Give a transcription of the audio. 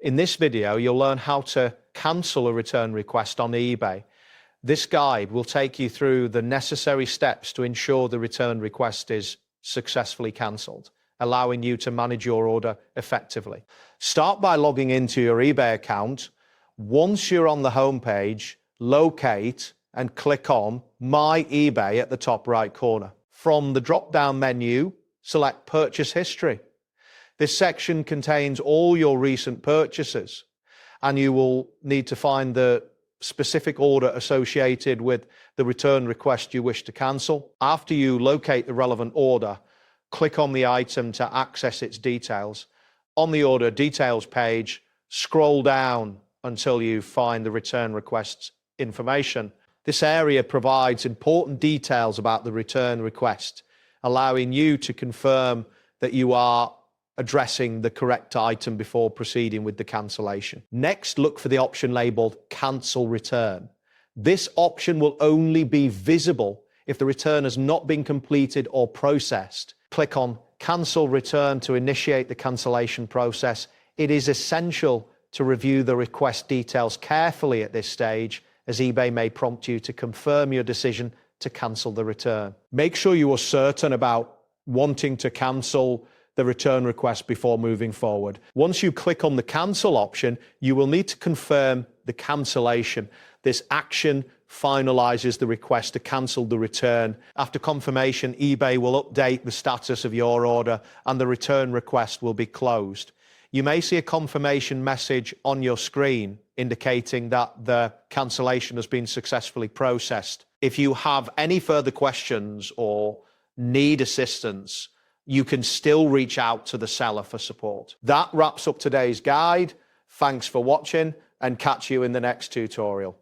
In this video, you'll learn how to cancel a return request on eBay. This guide will take you through the necessary steps to ensure the return request is successfully cancelled, allowing you to manage your order effectively. Start by logging into your eBay account. Once you're on the home page, locate and click on My eBay at the top right corner. From the drop-down menu, select Purchase History. This section contains all your recent purchases, and you will need to find the specific order associated with the return request you wish to cancel. After you locate the relevant order, click on the item to access its details. On the order details page, scroll down until you find the return request's information. This area provides important details about the return request, allowing you to confirm that you are addressing the correct item before proceeding with the cancellation. Next, look for the option labeled Cancel Return. This option will only be visible if the return has not been completed or processed. Click on Cancel Return to initiate the cancellation process. It is essential to review the request details carefully at this stage, as eBay may prompt you to confirm your decision to cancel the return. Make sure you are certain about wanting to cancel the return request before moving forward. Once you click on the cancel option, you will need to confirm the cancellation. This action finalizes the request to cancel the return. After confirmation, eBay will update the status of your order and the return request will be closed. You may see a confirmation message on your screen indicating that the cancellation has been successfully processed. If you have any further questions or need assistance, you can still reach out to the seller for support. That wraps up today's guide. Thanks for watching, and catch you in the next tutorial.